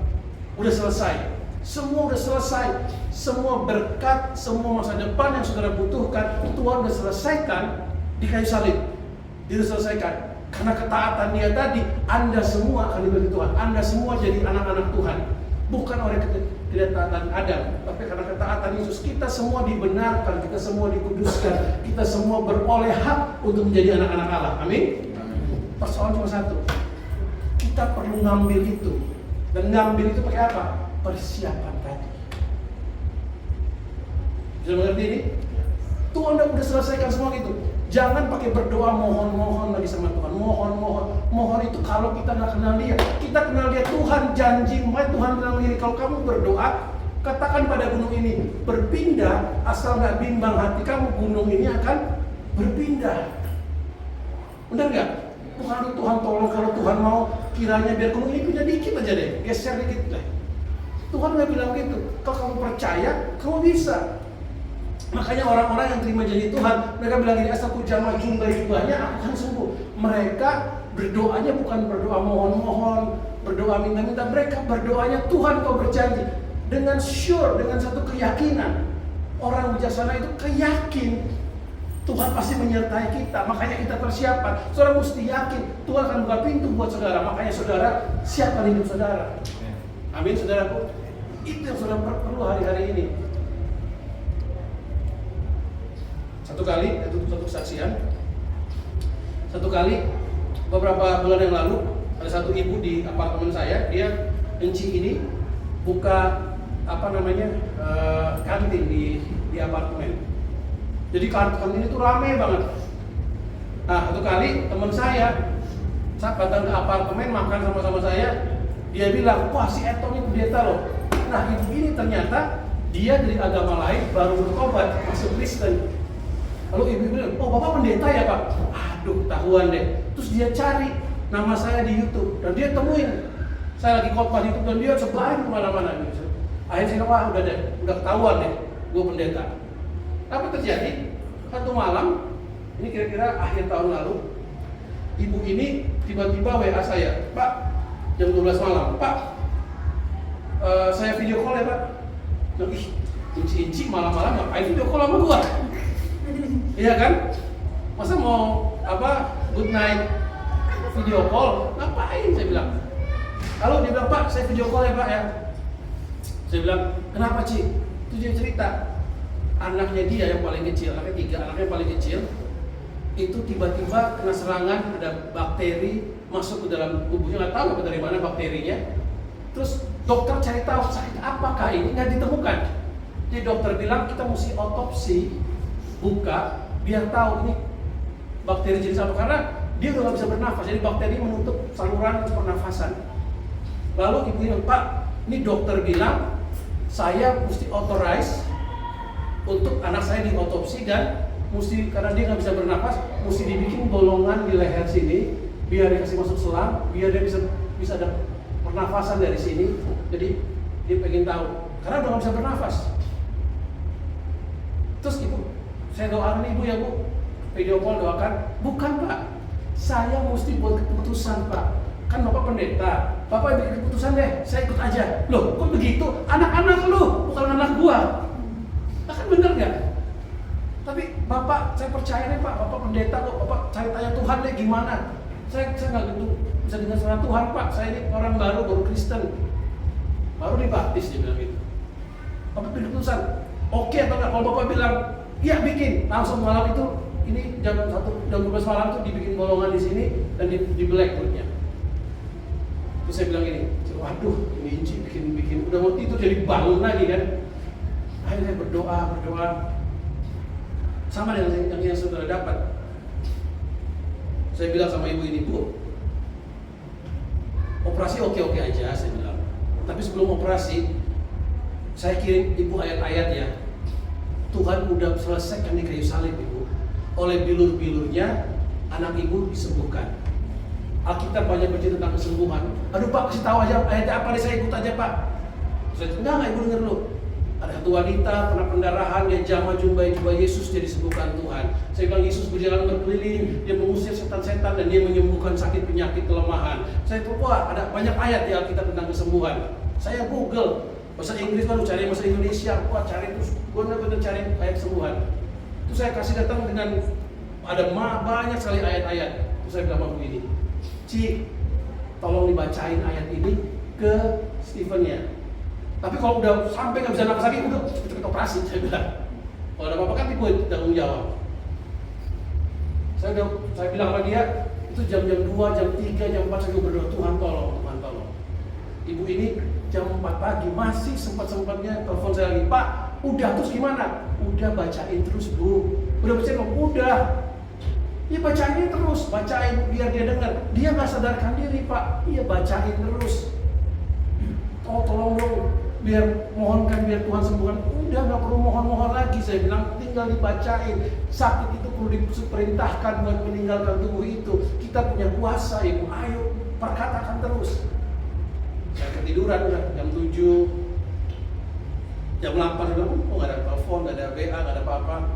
udah selesai, semua udah selesai, semua berkat, semua masa depan yang saudara butuhkan Tuhan udah selesaikan di kayu salib. Dia udah selesaikan. Karena ketaatan dia tadi, Anda semua akan diberi Tuhan. Anda semua jadi anak-anak Tuhan. Bukan orang tidak taatan Adam, tapi karena ketaatan Yesus kita semua dibenarkan, kita semua dikuduskan, kita semua beroleh hak untuk menjadi anak-anak Allah. Amin. Persoalan cuma satu, kita perlu ngambil itu, dan ngambil itu pakai apa? Persiapan tadi. Bisa mengerti ini? Tuhan udah selesaikan semua itu. Jangan pakai berdoa mohon-mohon lagi sama Tuhan. Mohon itu kalau kita nggak kenal Dia. Kita kenal Dia, Tuhan janji. Makanya Tuhan bilang begini, kalau kamu berdoa, katakan pada gunung ini berpindah, asal nggak bimbang hati kamu, gunung ini akan berpindah. Benar nggak? Tuhan tolong, kalau Tuhan mau kiranya biar gunung ini pindah dikit aja deh, geser dikit deh. Tuhan nggak bilang gitu. Kalau kamu percaya, kamu bisa. Makanya orang-orang yang terima janji Tuhan, mereka bilang gini, asal ku jamah jumbai jubahnya, aku akan sembuh. Mereka berdoanya bukan berdoa mohon-mohon, berdoa minta-minta. Mereka berdoanya, Tuhan kau berjanji. Dengan sure, dengan satu keyakinan. Orang bijaksana itu keyakin Tuhan pasti menyertai kita, makanya kita persiapan. Saudara mesti yakin Tuhan akan buka pintu buat saudara, makanya saudara siapkan hidup saudara. Amin saudaraku. Itu yang saudara perlu hari-hari ini. Satu kali, itu satu kesaksian. Satu kali, beberapa bulan yang lalu, ada satu ibu di apartemen saya, dia enci ini buka kantin di apartemen. Jadi kantin itu rame banget. Nah, satu kali teman saya datang ke apartemen makan sama-sama saya, dia bilang, wah si Eto ini pendeta loh. Nah ibu ini ternyata dia dari agama lain baru bertobat masuk Kristen. Lalu ibu bilang, oh bapak pendeta ya pak? Aduh ketahuan deh. Terus dia cari nama saya di YouTube dan dia temuin saya lagi khotbah di YouTube dan dia sebarin kemana-mana gitu. Akhirnya saya bilang, wah udah ketahuan deh, gue pendeta. Apa terjadi? Satu malam, ini kira-kira akhir tahun lalu, ibu ini tiba-tiba WA saya, Pak, jam 12 malam, Pak, saya video call ya Pak. Ih, inci-inci malam-malam ngapain video call sama gua? Iya kan? Masa mau good night video call? Ngapain? Saya bilang. Lalu dia bilang, Pak, saya video call ya Pak ya. Saya bilang, kenapa Ci? Itu dia cerita. Anaknya dia yang paling kecil, anaknya 3, anaknya paling kecil itu tiba-tiba kena serangan, ada bakteri masuk ke dalam tubuhnya, nggak tahu dari mana bakterinya. Terus dokter cari tahu sakit apakah ini, nggak ditemukan. Jadi dokter bilang kita mesti otopsi, buka, biar tahu ini bakteri jenis apa, karena dia udah nggak bisa bernafas, jadi bakteri menutup saluran pernafasan. Lalu ibu bilang, Pak, ini dokter bilang saya mesti authorize untuk anak saya diotopsi dan mesti, karena dia nggak bisa bernafas, mesti dibikin bolongan di leher sini biar dikasih masuk selang, biar dia bisa ada pernafasan dari sini. Jadi dia pengen tahu, karena udah nggak bisa bernafas. Terus ibu, saya doakan ibu ya bu, video call doakan. Bukan Pak, saya mesti buat keputusan Pak. Kan Bapak pendeta, Bapak bikin keputusan deh, saya ikut aja. Loh kok begitu? Anak-anak lu, bukan anak gua. Kan bener gak? Tapi Bapak, saya percaya nih Pak, Bapak pendeta kok, Bapak cari tanya Tuhan deh gimana. Saya nggak gitu bisa dengar suara Tuhan Pak, saya ini orang baru Kristen, baru dibaptis, dia bilang gitu. Bapak bikin keputusan, oke atau enggak? Kalau Bapak bilang, iya bikin, langsung malam itu, ini jam 12 malam tuh dibikin bolongan di sini dan di black perutnya. Terus saya bilang gini, waduh ini Inci bikin, udah mau tidur jadi bangun lagi kan. Akhirnya berdoa sama dengan yang saudara dapat. Saya bilang sama ibu ini, Bu, operasi oke aja, saya bilang. Tapi sebelum operasi, saya kirim ibu ayat-ayat ya. Tuhan udah selesaikan di kayu salib ibu. Oleh bilur-bilurnya anak ibu disembuhkan. Alkitab banyak bercerita tentang kesembuhan. Aduh Pak, kasih tahu aja ayatnya apa deh, saya ikut aja Pak. Saya enggak ibu denger dulu. Ada satu wanita pernah pendarahan, dia jamah jumbai Yesus, dia disembuhkan Tuhan. Saya bilang Yesus berjalan berkeliling, dia mengusir setan-setan dan dia menyembuhkan sakit penyakit kelemahan. Saya tahu wah ada banyak ayat di Alkitab tentang kesembuhan. Saya Google bahasa Inggris baru cari bahasa Indonesia, wah cari terus benar-benar cari ayat kesembuhan. Terus saya kasih datang dengan ada banyak sekali ayat-ayat. Terus saya bilang begini, Ci, tolong dibacain ayat ini ke Stephen ya. Tapi kalau udah sampai nggak bisa nafas lagi, udah kita operasi, saya bilang. Kalau ada apa-apa kan ibu tanggung jawab. Saya bilang sama dia, itu jam 2, jam 3, jam 4 saya berdoa, Tuhan tolong. Ibu ini jam 4 pagi masih sempat-sempatnya telepon saya lagi, Pak, udah terus gimana? Udah bacain terus Bu. Udah bacain belum? Udah. Ya bacain terus, bacain biar dia dengar. Dia nggak sadarkan diri Pak. Iya bacain terus. Tolong dong, biar mohonkan biar Tuhan sembuhkan. Udah nggak perlu mohon-mohon lagi, saya bilang tinggal dibacain. Sakit itu perlu diperintahkan buat meninggalkan tubuh itu. Kita punya kuasa Ibu, ayo perkatakan terus. Saya ketiduran udah jam 7, jam 8 bilang, oh nggak ada telepon, nggak ada WA, nggak ada apa-apa.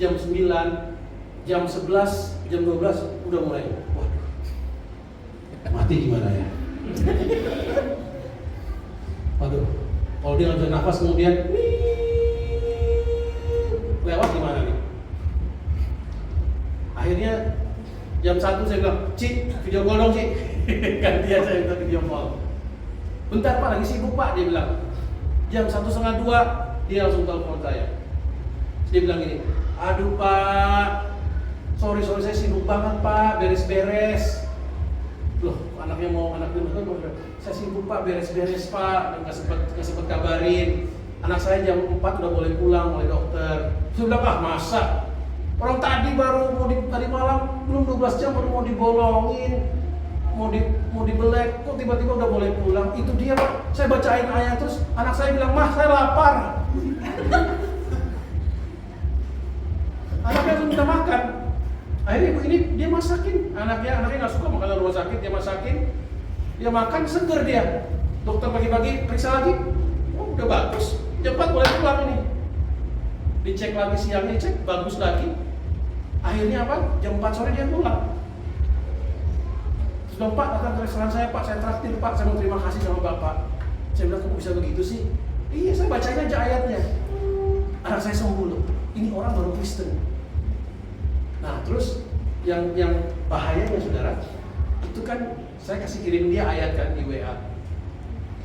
Jam 9, jam 11, jam 12 udah mulai. Waduh, mati gimana ya? Waduh, kalau dia nggak bisa nafas kemudian lewat gimana nih? Akhirnya jam 1 saya bilang, Cik, video call dong Cik. Gantian saya minta video call. Bentar Pak, lagi sibuk Pak, dia bilang. Jam 1:30 dia langsung telepon saya. Dia bilang gini, aduh Pak, sorry saya sibuk banget Pak, beres-beres. Loh, anaknya saya sibuk Pak, beres-beres Pak, dan gak sempat kabarin. Anak saya jam 4 udah boleh pulang oleh dokter. Saya bilang, masa? Orang tadi tadi malam belum 12 jam baru mau dibolongin, mau dibelek, kok tiba-tiba udah boleh pulang. Itu dia Pak, saya bacain ayat terus anak saya bilang, Mah saya lapar. Anaknya langsung minta makan. Akhirnya ibu ini dia masakin, anaknya nggak suka makanan rumah sakit, dia masakin, dia makan, seger dia. Dokter pagi-pagi periksa lagi, oh udah bagus, jam 4 boleh pulang ini. Dicek lagi siangnya, dicek bagus lagi. Akhirnya apa? Jam 4 sore dia pulang. Sudah Pak, datang ke restoran saya Pak, saya traktir Pak, saya mau terima kasih sama Bapak. Saya bilang, kok bisa begitu sih? Iya, saya bacain aja ayatnya. Anak saya sembuh loh. Ini orang baru Kristen. Nah terus yang bahayanya saudara, itu kan saya kasih kirim dia ayat kan di WA.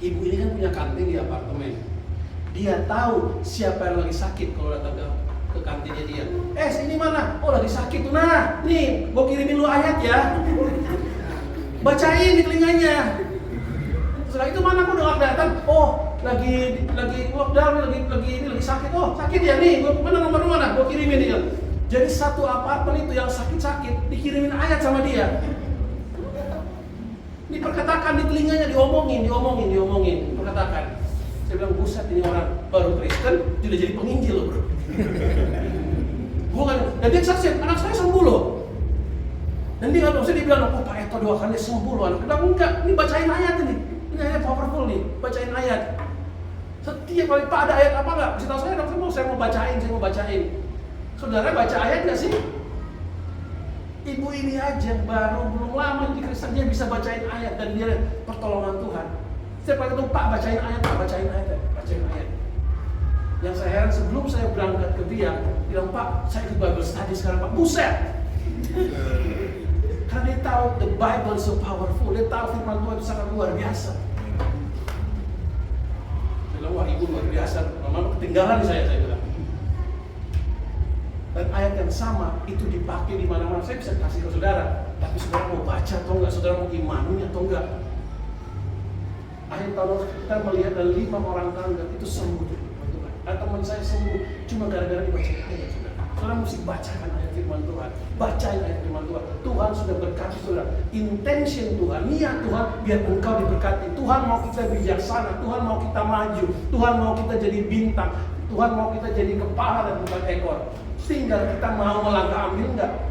Ibu ini kan punya kantin di apartemen. Dia tahu siapa yang lagi sakit kalau datang ke kantinnya dia. Ini mana? Oh lagi sakit tuh. Nah, nih, gua kirimin lu ayat ya. Bacain di telinganya. Setelah itu mana gua udah datang. Oh, lagi lockdown, lagi sakit. Oh, sakit ya nih. Gua mana nomor mana? Gua kirimin dia. Jadi satu apartemen itu yang sakit-sakit dikirimin ayat sama dia. Diperkatakan di telinganya, diomongin, perkatakan. Saya bilang, buset ini orang baru Kristen, sudah jadi penginjil loh bro. Bukan, dan dia saksi, anak saya sembuh loh. Dan dia nggak usah dibilang, oh Pak Eto doakan dia sembuh loh. Anak bilang, enggak, ini bacain ayat ini ayat powerful nih, bacain ayat. Setiap kali Pak ada ayat apa enggak? Kasih tahu saya mau bacain. Saudara baca ayat nggak sih? Ibu ini aja baru belum lama di Kristen dia bisa bacain ayat dan dia pertolongan Tuhan. Setiap kali ketemu Pak bacain ayat. Yang saya heran sebelum saya berangkat ke dia, bilang Pak saya ikut Bible study sekarang Pak. Buset. Karena dia tahu the Bible so powerful, dia tahu firman Tuhan itu sangat luar biasa. Saya bilang wah ibu luar biasa, mama ketinggalan saya bilang. Dan ayat yang sama itu dipakai di mana-mana. Saya bisa kasih ke saudara, tapi saudara mau baca atau enggak, saudara mau imani atau enggak. Akhir tahun kita melihat ada 5 orang tangga itu sembuh dari firman Tuhan. Dan teman saya sembuh cuma gara-gara dibaca ayat saudara. Saudara mesti bacakan ayat firman Tuhan, bacain ayat firman Tuhan. Tuhan sudah berkati saudara. Intention Tuhan, niat Tuhan biar engkau diberkati. Tuhan mau kita bijaksana, Tuhan mau kita maju, Tuhan mau kita jadi bintang, Tuhan mau kita jadi kepala dan bukan ekor. Tinggal kita mau melangkah ambil enggak.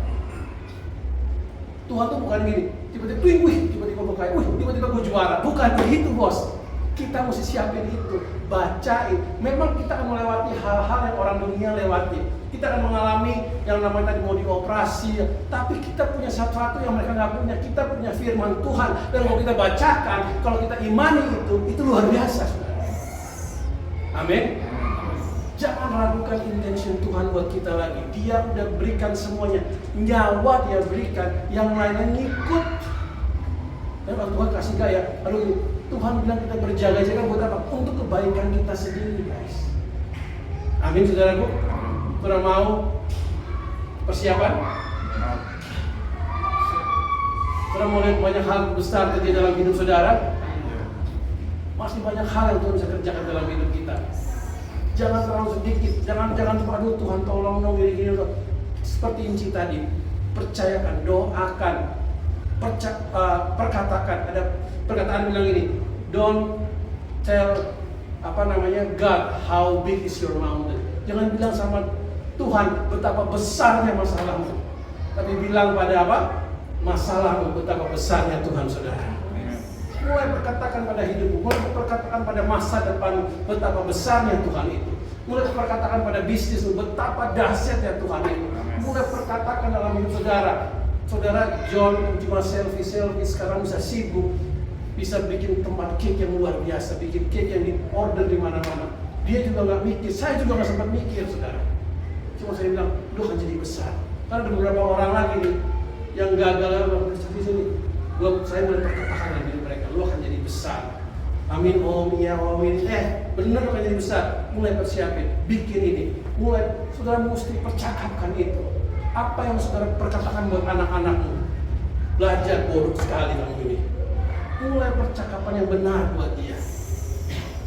Tuhan tuh bukan gini, tiba-tiba gue kaya, tiba-tiba gue juara. Bukan begitu bos. Kita mesti siapin itu, bacain. Memang kita akan melewati hal-hal yang orang dunia lewati. Kita akan mengalami yang namanya tadi mau dioperasi, tapi kita punya sesuatu yang mereka nggak punya. Kita punya firman Tuhan dan kalau kita bacakan, kalau kita imani itu luar biasa. Amin. Jangan ragukan intention Tuhan buat kita lagi. Dia udah berikan semuanya. Nyawa dia berikan, yang lainnya ngikut. Dan kalau Tuhan kasih gaya, aduh Tuhan bilang kita berjaga-jaga buat apa? Untuk kebaikan kita sendiri, guys. Amin, saudaraku. Kurang mau persiapan? Kurang mau lihat banyak hal besar terjadi dalam hidup saudara? Masih banyak hal yang Tuhan bisa kerjakan dalam hidup kita. Jangan terlalu sedikit, jangan cuma aduh Tuhan tolong dong gini-gini. Seperti Inci tadi, percayakan, doakan, perkatakan. Ada perkataan bilang ini, don't tell God how big is your mountain. Jangan bilang sama Tuhan betapa besarnya masalahmu, tapi bilang pada apa? Masalahmu betapa besarnya Tuhan, saudara. Mulai perkatakan pada hidupmu, mulai perkatakan pada masa depan betapa besarnya Tuhan itu. Mulai perkatakan pada bisnismu betapa dahsyatnya Tuhan itu. Mulai perkatakan dalam hidup saudara. Saudara John cuma selfie, sekarang bisa sibuk, bisa bikin tempat cake yang luar biasa, bikin cake yang di order di mana-mana. Dia juga nggak mikir, saya juga nggak sempat mikir, saudara. Cuma saya bilang, lu akan jadi besar. Karena ada beberapa orang lagi nih yang gagal di sini. Saya mulai perkatakan dalam hidup mereka, lu akan jadi besar. Amin, om, iya, om, ini. Benar lu akan jadi besar. Mulai persiapin, bikin ini. Mulai, saudara mesti percakapkan itu. Apa yang saudara perkatakan buat anak-anakmu? Belajar bodoh sekali kamu ini. Mulai percakapan yang benar buat dia.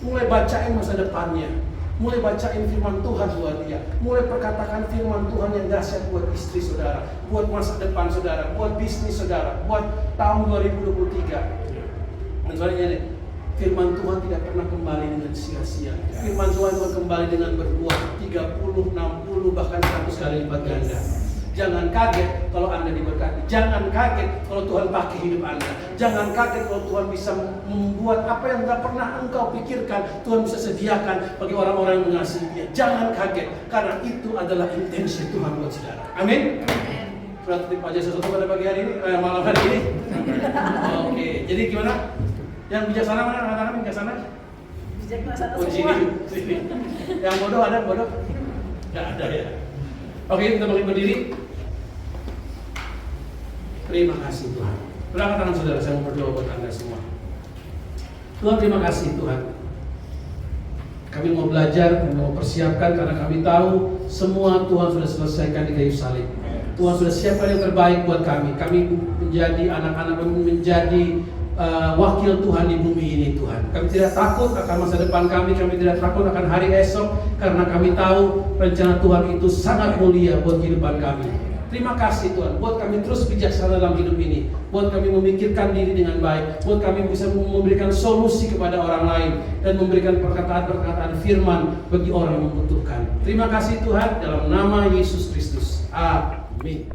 Mulai bacain masa depannya. Mulai bacain firman Tuhan buat dia. Mulai perkatakan firman Tuhan yang dahsyat buat istri saudara, buat masa depan saudara, buat bisnis saudara, buat tahun 2023. Misalnya nih, firman Tuhan tidak pernah kembali dengan sia-sia. Firman Tuhan kembali dengan berbuah 30, 60, bahkan 100 kali lipat ganda. Jangan kaget kalau Anda diberkati. Jangan kaget kalau Tuhan pakai hidup Anda. Jangan kaget kalau Tuhan bisa membuat apa yang tidak pernah engkau pikirkan, Tuhan bisa sediakan bagi orang-orang yang mengasihi Dia. Jangan kaget, karena itu adalah intensi Tuhan buat saudara. Amin. Sudah titip aja sesuatu pada pagi hari ini, malam hari ini. Oke, jadi gimana? Yang bijaksana mana? Katakan bijaksana. Bijaksana Oh, semua. sini. Yang bodoh ada bodoh? Tidak ada ya. Oke, kita balik berdiri. Terima kasih Tuhan. Berangkat tangan saudara, saya mau berdoa buat Anda semua. Tuhan, terima kasih Tuhan. Kami mau belajar, kami mau persiapkan karena kami tahu semua Tuhan sudah selesaikan di kayu salib. Tuhan sudah siapkan yang terbaik buat kami. Kami menjadi anak-anak, menjadi wakil Tuhan di bumi ini Tuhan. Kami tidak takut akan masa depan kami tidak takut akan hari esok, karena kami tahu rencana Tuhan itu sangat mulia buat kehidupan kami. Terima kasih Tuhan, buat kami terus bijaksana dalam hidup ini, buat kami memikirkan diri dengan baik, buat kami bisa memberikan solusi kepada orang lain, dan memberikan perkataan-perkataan firman bagi orang yang membutuhkan. Terima kasih Tuhan, dalam nama Yesus Kristus. Amin.